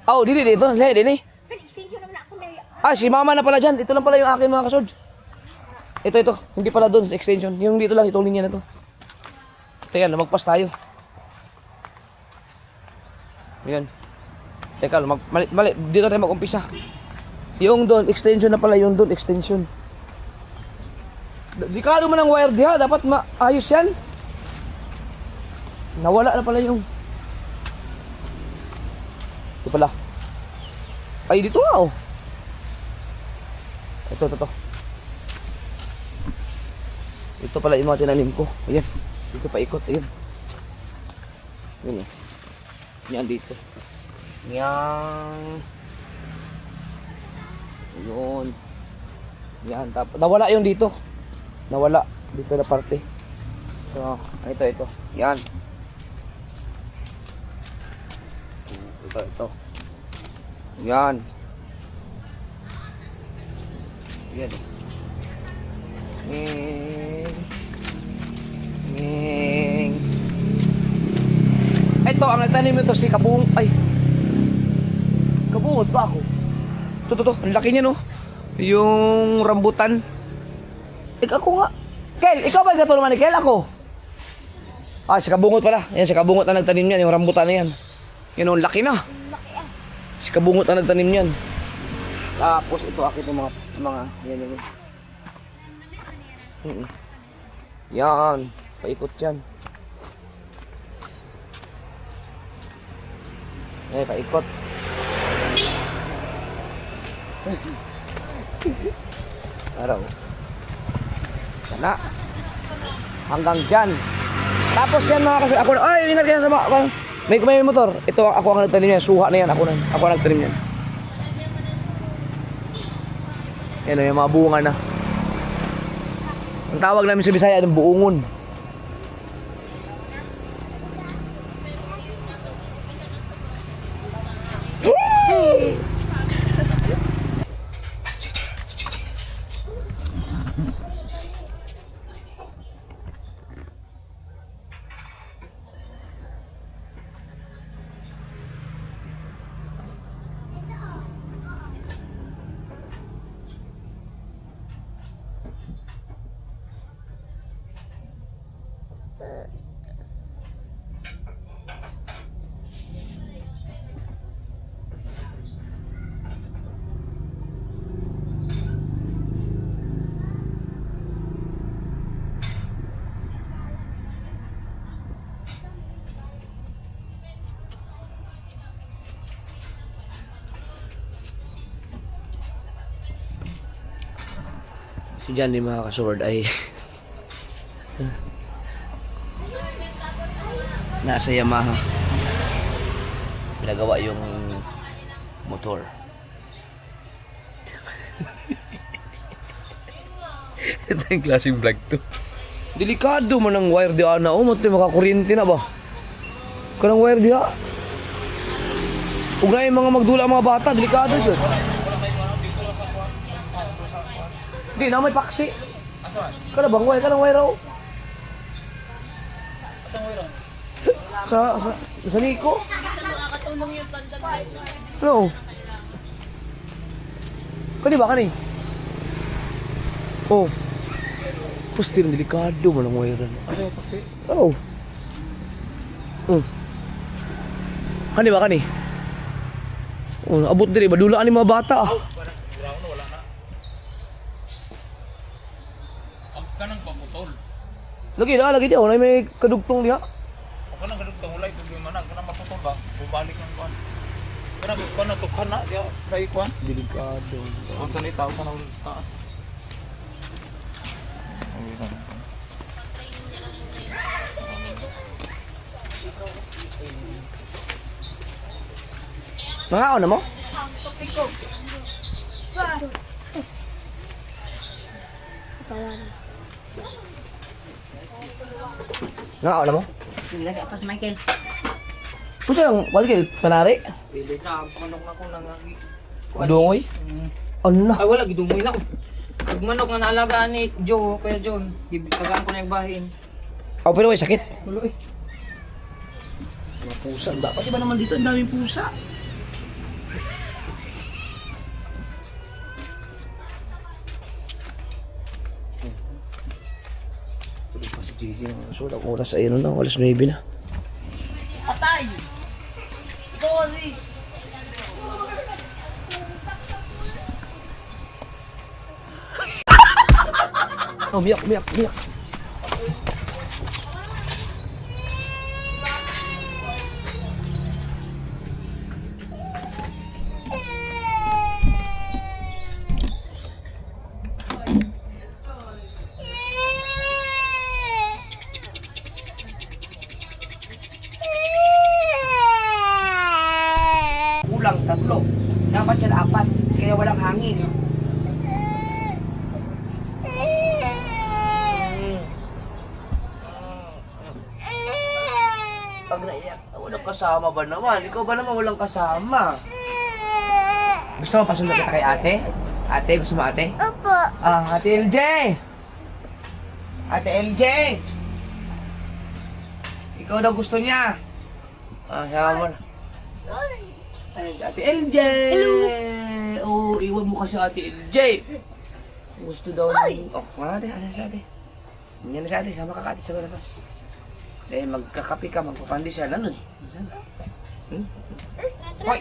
Oh, dito. Lahat din eh. Nag-extension naman ako na. Ah, si mama na pala dyan. Ito lang pala yung akin mga kasod. Ito. Hindi pala doon sa extension. Yung dito lang, itong linya na to. Teka, lumagpas tayo. Yan. Teka, mali. Dito tayo mag-umpisa. Yung doon, extension na pala yung doon, extension. Delikado man ang wire diha. Dapat maayos yan. Nawala na pala yung... Ito pala. Ay, dito nga oh. Ito. Ito pala yung mga tinanim ko. Ayan. Dito pa ikot. Ayan. Ayan oh. Yan dito. Yan. Yun. Yan. Nawala yung dito. Nawala. Dito na parte. So, ito. Yan. Ito. Yan. Yan. Ito, ang nagtanim nito si Kabung. Ay. Kabungod ba ako? Ito. Ang laki niya no. Yung rambutan. Ako nga. Kel, ikaw ba katulungan ni Kel? Ako. Ah, si Kabungot pala. Yan, si Kabungot ang nagtanim niyan. Yung rambutan na yan. Yan, ang laki na. Si Kabungot ang nagtanim niyan. Tapos ito akin itong mga yan. Yan. Paikot yan. Eh, paikot. Araw. Sana. Hanggang dyan. Tapos yan mga kasi ako ay ingat kayo sa mga may motor. Ito ako ang nagtanim niyan. Suha na yan. Ako ang nagtanim niyan. Yan o, yung mga bunga na. Ang tawag namin sa Bisaya ng buungon. Si Johnny mga kasword ay nasa Yamaha. Pinagawa yung motor. Ito yung klaseng vlog to. Delikado man ang wire di ana. O, mati makakuryente na ba? Kanang wire di ha. Huwag na yung mga magdula mga bata. Delikado yun. Hindi na may paksi. Kada bang wire? Kanang wire raw. Sa Nico. Ano? Kani ba kani? Oh. Pusti ng delikado man ang wire. Ano yung paksi? Oh. Oh. Kani ba kani? Oh, abot diri badulaan ni mga bata. Kanang pamutol. Lagi dia na may kadugtong diha. Kanang kadugtong ulay kung di man kanang maputol ba. Bubalik ng kuan. Kanang tukhan na dia dai kuan. Delikado. Ang sanita sa nang taas. Mangaon na mo? Mangaon na mo? Sige lagi atas Michael. Pusa yung walgil panari? Pili ka, manok na ko nang Dungoy? Ano na? ay wala gidungoy na. Pag manok nga naalagaan ni Joe, Kuya John, kagaan ko na yung bahin. Oh, pero may sakit. Wala eh. Mga pusa. Dapat iba naman dito. Ang daming pusa. Tuloy pa si Gigi. So, ang oras ay ano na. Alas 9 na. Atay! Sorry! Oh, biyak. Kulang 3. Dapat siya 4. Kaya walang hangin. Pag naiyak, walang kasama ba naman? Ikaw ba naman walang kasama? Gusto mo pasunod kita kay ate? Ate, gusto mo ate? Opo. Ah, ate LJ! Ate LJ! Ikaw daw gusto niya. Ah, sama mo na. Ayun, si ate LJ! Hello! Oh, iwan mo kasi ate LJ. Gusto daw niya. Oh, ate, ano sa ate? Yan na sa ate, sama ka ate sa labas. Eh, magkakapi ka, magpapandesal. Ano? Hoy!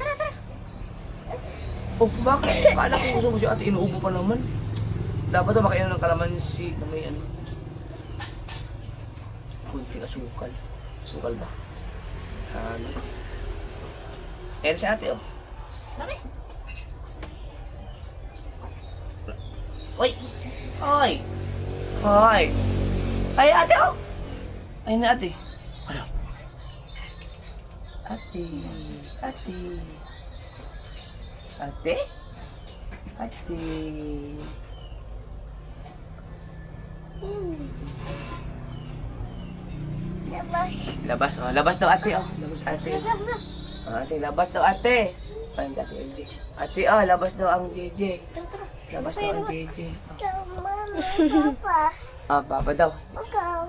Oh, bakit? Akala ko gusto mo si ate, inuubo pa naman. Dapat na makainom ng kalamansi na may ano. Kunting asukal. Asukal ba? Ano? Ayan si ate, oh. Hoy! Hoy! Hoy! Ay, ate, oh! Ay, na ate. Ano? Ate. Ate. Ate? Ate. Labas. Labas, oh. Labas daw ate, oh. Labas ate. Ate, labas daw ate. Ayun, ate LJ. Ate, oh, labas daw ang JJ. Labas daw ang JJ. Ikaw, mama. Papa. Ah, papa daw. Ikaw.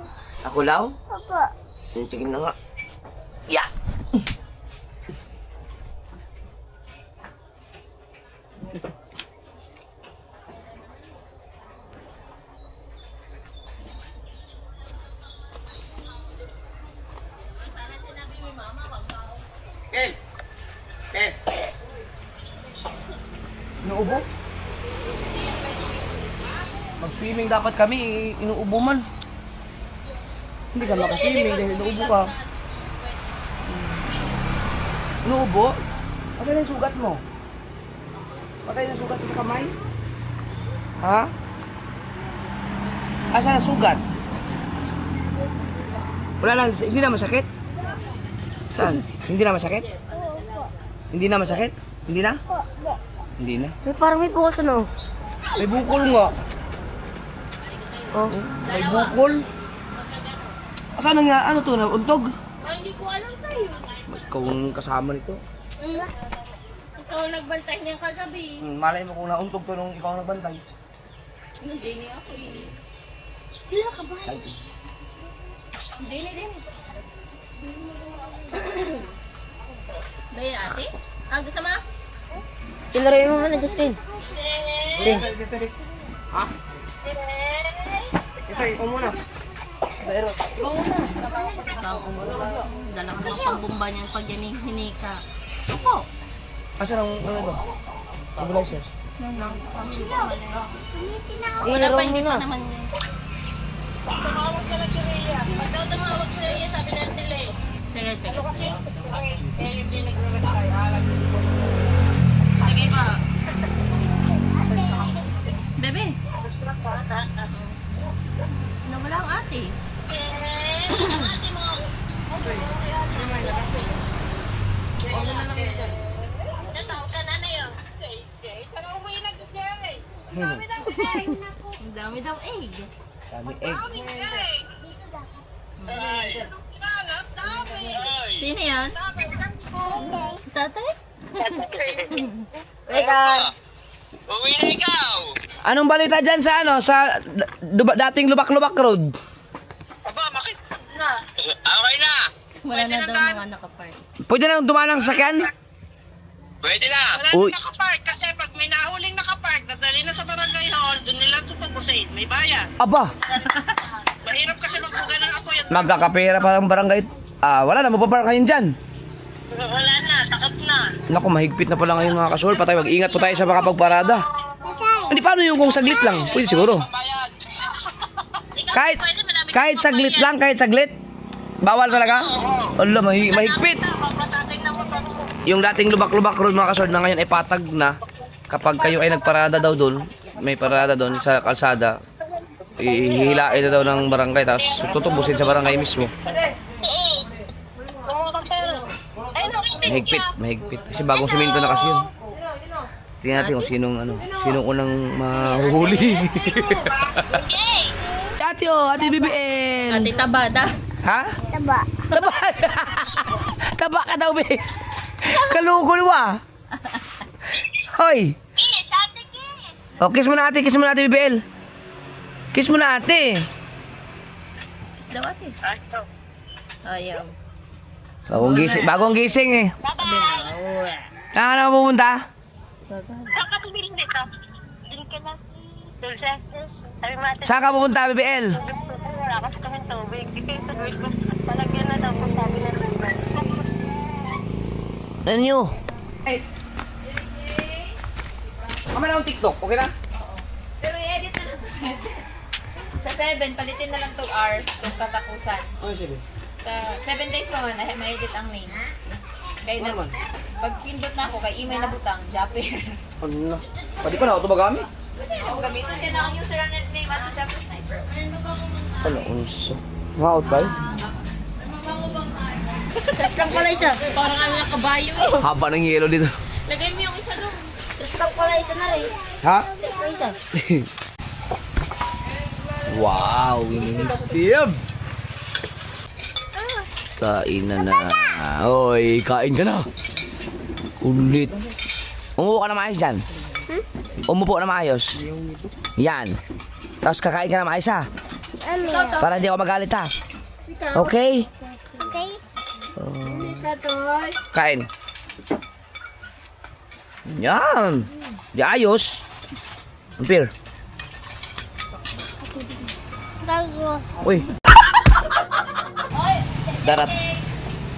Ako law? Papa. Sige na nga. Ya! Ken! Ken! Inuubo? Mag-swimming dapat kami, inuubo man. Hindi ka makaswimming dahil inuubo ka. Inuubo? Patay na yung sugat mo. Patay na yung sugat mo sa kamay. Ha? Asa na sugat? Wala lang, hindi na masakit? Saan? Hindi na masakit? Hindi na masakit? Hindi na? Hindi na. May parang may bukas ano. May bukol nga. Oh. May bukol. Saan nga? Ano to? Untog? Hindi ko alam sa'yo. Ikaw ang kasama nito. Ikaw nagbantay niya kagabi. Malay mo kung nauntog to nung ikaw ang nagbantay. Hindi niya ako eh. Dila ka ba? Hindi na din. Bayan ate? Ang gusto mo? Tilaray mo muna, Justin. Ha? Ikaw muna. Pero, Ikaw umulo. Dala ka mga pambumba niyan pag yan hinika. Opo. asan ang ano to? Nebulizer. Wala pa, hindi pa naman yun. Tumawag ka lang si Rhea. Pag daw tumawag si Rhea, sabi ng delay. Sige, sige. Hindi nagre-reply. Sige pa. Bebe. Nawala ang ate. Ate mo. Natawag ka na na yun. Saka umuwi na dyan eh. Ang dami daw egg. Dami egg. Sino yan? Tatay? Uwi na ikaw! Anong balita dyan sa ano? Sa dating Lubak-Lubak Road? Aba, makit na. Okay na! Wala na daw mga nakapark. Pwede na dumaan ang sasakyan? Pwede na! Uy, Nakapark kasi pag may nahuling nakapark, dadali na sa barangay hall, doon nila tutubusin. May bayan. aba, Mahirap kasi magbuga ng apo yan. magkakapera pa ang barangay. Ah, wala na, mababar kayo dyan. Wala na, takot na. Naku, mahigpit na pala ngayon mga kasol. Patay, mag-ingat po tayo sa makapagparada. Hindi, paano yung kung saglit lang? Pwede siguro. Kahit saglit lang, kahit saglit. Bawal talaga? Ala, mahigpit. Yung dating Lubak-Lubak Road mga kasol na ngayon ay patag na. Kapag kayo ay nagparada daw doon, may parada doon sa kalsada, ihihilain na daw ng barangay, tapos tutubusin sa barangay mismo. Mahigpit. Kasi bagong siminto na kasi yun. Tingnan natin kung sinong unang mahuhuli. Ate BBN! Ate Tabada. Ha? Taba. Taba! Taba ka daw, be! Kalukol mo ah! Hoy! Kiss, ate kiss. Oh, kiss mo na ate BBL. Kiss mo na ate. Kiss daw ate. Ayaw. Bagong gising eh. Saan ka na pupunta? Saan ka tumili nito? Doon ka na. Dulce. Sabi mo ate. Saan ka pupunta, BBL? wala kasi kaming tubig. Sabi ko, palagyan na daw po sabi ng river. Ano nyo? Ay, Kama na akong TikTok, okay na? pero i-edit na lang to sa 7, palitin na lang 2 hours kung katapusan. Ano sige? Sa 7 days pa man, ay ma-edit ang name. Kaya na, pag pindot na ako, kay email na butang, Japper. Ano na? Pwede pa na ako ito magamit? Kung gamitin din ang user name at Japper Sniper. Ano, unso? Mga-out ba? Tres lang pala isa. Parang ano na kabayo eh. Haba ng yelo dito. Lagay mo yung isa doon. Tres lang pala isa na rin. Ha? Tres lang isa. Wow, Steve! Kain na. Hoy, kain ka na. Ulit. Umupo ka na maayos dyan. Umupo na maayos. Yan. Tapos kakain ka na maayos ha. Para hindi ako magalit ha. Okay? Okay? Kain. Yan. Di ayos. Ampir. Uy.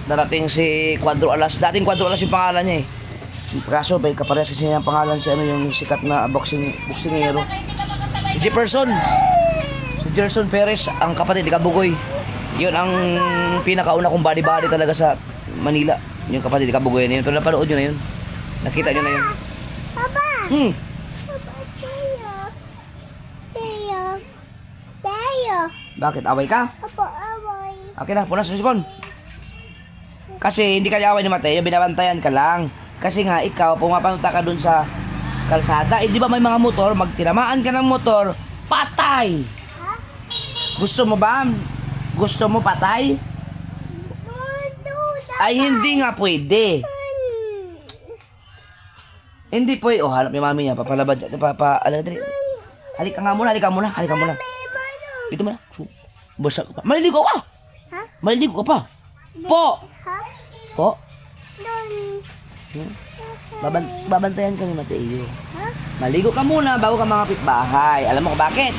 Darating si Cuadro Alas. Dating Cuadro Alas yung pangalan niya eh. Kaso may kaparehas kasi niya ang pangalan si ano yung sikat na boksingero. Si Jefferson. Si Jefferson Perez, ang kapatid ni Kabugoy. Yun ang pinakauna kong body-body talaga sa Manila. Yung kapatid ni Kabugoy na yun. Pero napanood nyo na yun. Nakita nyo na yun. Papa! Hmm. Papa, tayo. Tayo. Tayo. Bakit? Away ka? Papa, away. Okay na, punas sa sipon. Kasi hindi ka away ni Mateo, binabantayan ka lang. Kasi nga ikaw, pumapunta ka dun sa kalsada. Eh di ba may mga motor, magtinamaan ka ng motor, patay! Gusto mo ba? Gusto mo patay? Ay hindi nga pwede. Hindi pwede. Oh, hanap yung mami niya, papalabad. Halika muna. Dito mo na. Basta ka pa. Maliligo ka! Ha? Maliligo ka pa! Po! Ha? Po! Doon. Babantayan ka ni Mateo. Ha? Maligo ka muna bago ka mga bahay. Alam mo kung bakit?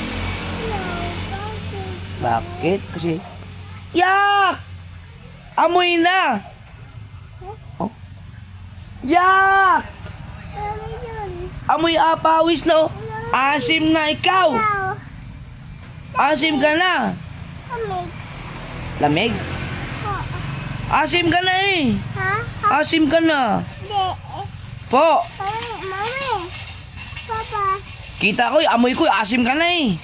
Bakit? Kasi... Yak! Amoy na! Oh? Yak! Ano yun? Amoy apawis na oh. Asim na ikaw! Ikaw. Asim ka na! Amig. Lamig? Asim ka na eh! Ha? Ha? Asim ka na! Di. Po! Mami. Papa. Kita ko amoy ko asim ka na eh!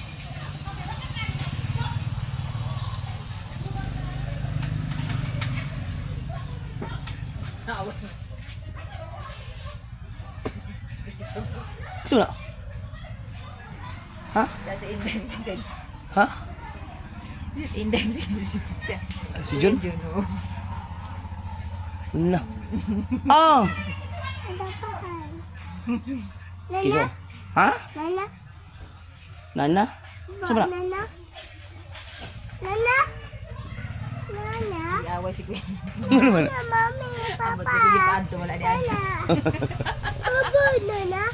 Gusto na? Ha? Dati intense. Ha? Intense. Si Jun? Juno. Na. Ah! Nana. Iso. Ha? Nana. Nana? Saan ba na? Nana. Nana. Nana. Iaway si Queen. Ano naman? Mami. Papa. Sige, paanto. Wala ni Ana. Nana. Papa, Nana.